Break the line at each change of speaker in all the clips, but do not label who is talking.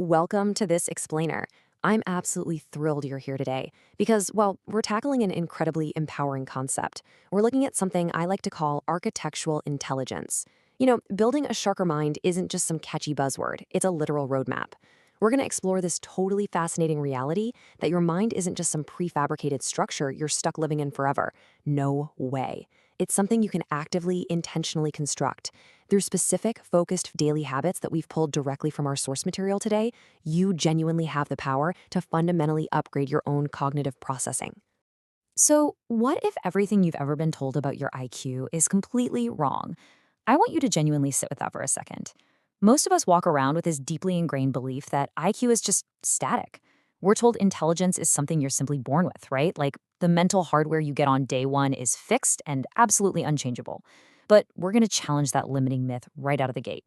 welcome to this explainer. I'm absolutely thrilled you're here today because, well, we're tackling an incredibly empowering concept. We're looking at something I like to call architectural intelligence. Building a sharper mind isn't just some catchy buzzword, it's a literal roadmap. We're going to explore this totally fascinating reality that your mind isn't just some prefabricated structure you're stuck living in forever. No way. It's something you can actively, intentionally construct. Through specific, focused daily habits that we've pulled directly from our source material today, you genuinely have the power to fundamentally upgrade your own cognitive processing. So, what if everything you've ever been told about your IQ is completely wrong? I want you to genuinely sit with that for a second. Most of us walk around with this deeply ingrained belief that IQ is just static. We're told intelligence is something you're simply born with, right? Like the mental hardware you get on day one is fixed and absolutely unchangeable. But we're going to challenge that limiting myth right out of the gate.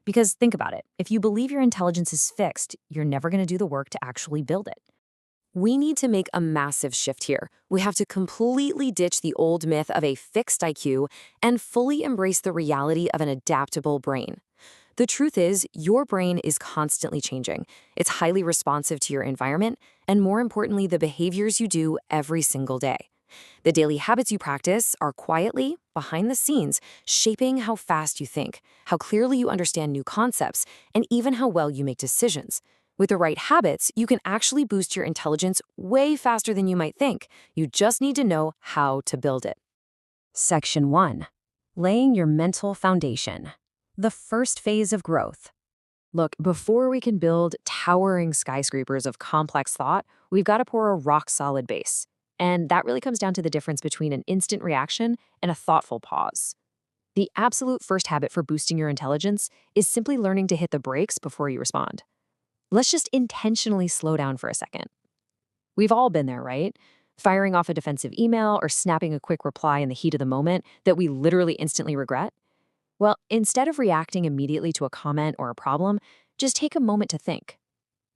Because think about it, if you believe your intelligence is fixed, you're never going to do the work to actually build it. We need to make a massive shift here. We have to completely ditch the old myth of a fixed IQ and fully embrace the reality of an adaptable brain. The truth is, your brain is constantly changing. It's highly responsive to your environment, and more importantly, the behaviors you do every single day. The daily habits you practice are quietly, behind the scenes, shaping how fast you think, how clearly you understand new concepts, and even how well you make decisions. With the right habits, you can actually boost your intelligence way faster than you might think. You just need to know how to build it. Section 1. Laying your mental foundation. The first phase of growth. Look, before we can build towering skyscrapers of complex thought, we've got to pour a rock-solid base. And that really comes down to the difference between an instant reaction and a thoughtful pause. The absolute first habit for boosting your intelligence is simply learning to hit the brakes before you respond. Let's just intentionally slow down for a second. We've all been there, right? Firing off a defensive email or snapping a quick reply in the heat of the moment that we literally instantly regret. Well, instead of reacting immediately to a comment or a problem, just take a moment to think.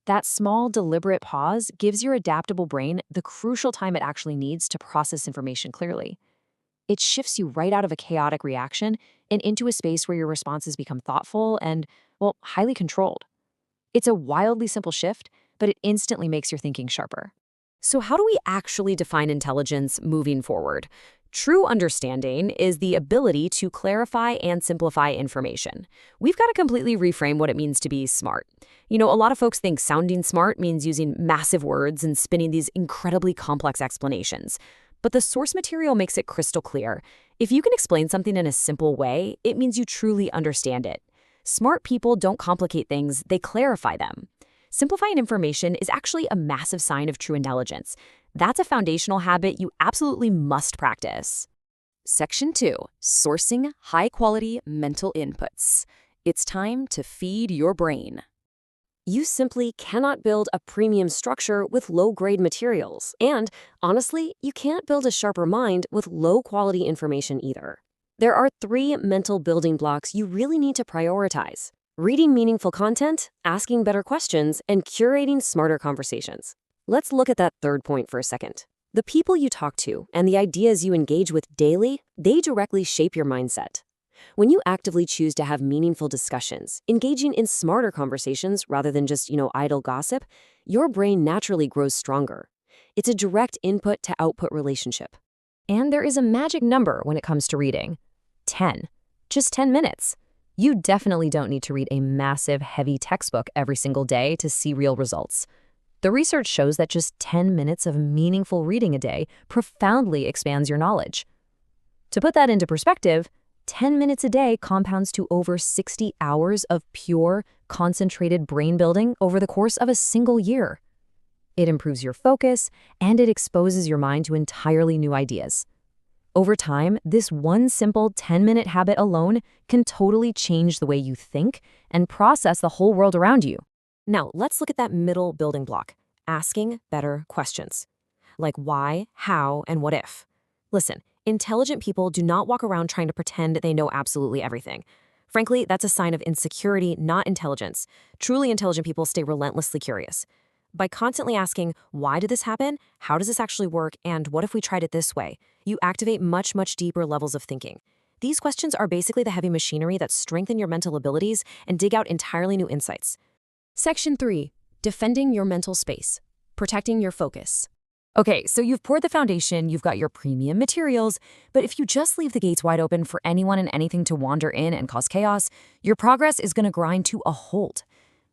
That small, deliberate pause gives your adaptable brain the crucial time it actually needs to process information clearly. It shifts you right out of a chaotic reaction and into a space where your responses become thoughtful and, well, highly controlled. It's a wildly simple shift, but it instantly makes your thinking sharper. So how do we actually define intelligence moving forward? True understanding is the ability to clarify and simplify information. We've got to completely reframe what it means to be smart. A lot of folks think sounding smart means using massive words and spinning these incredibly complex explanations. But the source material makes it crystal clear. If you can explain something in a simple way, it means you truly understand it. Smart people don't complicate things, they clarify them. Simplifying information is actually a massive sign of true intelligence. That's a foundational habit you absolutely must practice. Section 2. Sourcing high-quality mental inputs. It's time to feed your brain. You simply cannot build a premium structure with low-grade materials. And, honestly, you can't build a sharper mind with low-quality information either. There are 3 mental building blocks you really need to prioritize: reading meaningful content, asking better questions, and curating smarter conversations. Let's look at that third point for a second. The people you talk to and the ideas you engage with daily, they directly shape your mindset. When you actively choose to have meaningful discussions, engaging in smarter conversations rather than just, idle gossip, your brain naturally grows stronger. It's a direct input to output relationship. And there is a magic number when it comes to reading. 10. Just 10 minutes. You definitely don't need to read a massive, heavy textbook every single day to see real results. The research shows that just 10 minutes of meaningful reading a day profoundly expands your knowledge. To put that into perspective, 10 minutes a day compounds to over 60 hours of pure, concentrated brain building over the course of a single year. It improves your focus, and it exposes your mind to entirely new ideas. Over time, this one simple 10-minute habit alone can totally change the way you think and process the whole world around you. Now, let's look at that middle building block, asking better questions. Like why, how, and what if. Listen, intelligent people do not walk around trying to pretend they know absolutely everything. Frankly, that's a sign of insecurity, not intelligence. Truly intelligent people stay relentlessly curious. By constantly asking, why did this happen? How does this actually work? And what if we tried it this way? You activate much, much deeper levels of thinking. These questions are basically the heavy machinery that strengthen your mental abilities and dig out entirely new insights.
Section 3. Defending your mental space. Protecting your focus.
Okay, so you've poured the foundation, you've got your premium materials, but if you just leave the gates wide open for anyone and anything to wander in and cause chaos, your progress is going to grind to a halt.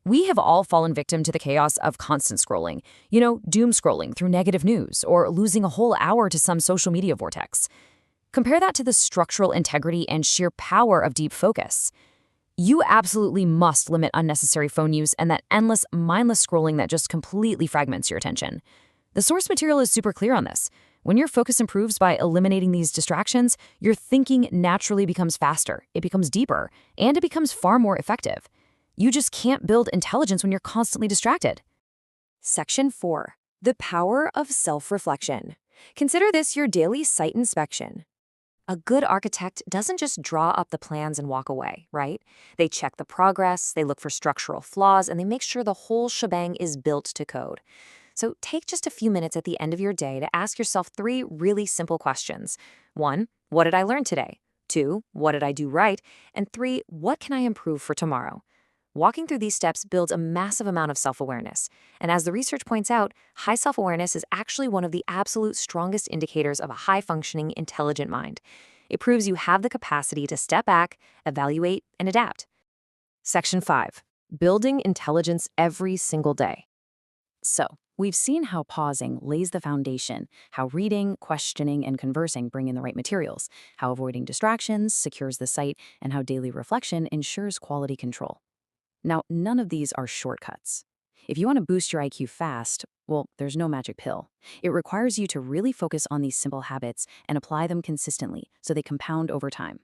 We have all fallen victim to the chaos of constant scrolling, doom scrolling through negative news or losing a whole hour to some social media vortex. Compare that to the structural integrity and sheer power of deep focus. You absolutely must limit unnecessary phone use and that endless, mindless scrolling that just completely fragments your attention. The source material is super clear on this. When your focus improves by eliminating these distractions, your thinking naturally becomes faster, it becomes deeper, and it becomes far more effective. You just can't build intelligence when you're constantly distracted. Section 4. The power of self-reflection. Consider this your daily site inspection. A good architect doesn't just draw up the plans and walk away, right? They check the progress, they look for structural flaws, and they make sure the whole shebang is built to code. So take just a few minutes at the end of your day to ask yourself 3 really simple questions. 1, what did I learn today? 2, what did I do right? And 3, what can I improve for tomorrow? Walking through these steps builds a massive amount of self-awareness. And as the research points out, high self-awareness is actually one of the absolute strongest indicators of a high-functioning, intelligent mind. It proves you have the capacity to step back, evaluate, and adapt. Section 5. Building intelligence every single day. So, we've seen how pausing lays the foundation, how reading, questioning, and conversing bring in the right materials, how avoiding distractions secures the site, and how daily reflection ensures quality control. Now, none of these are shortcuts. If you want to boost your IQ fast, well, there's no magic pill. It requires you to really focus on these simple habits and apply them consistently so they compound over time.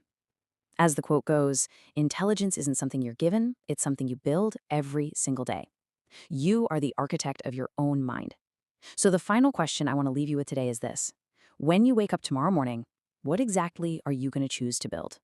As the quote goes, intelligence isn't something you're given, it's something you build every single day. You are the architect of your own mind. So the final question I want to leave you with today is this. When you wake up tomorrow morning, what exactly are you going to choose to build?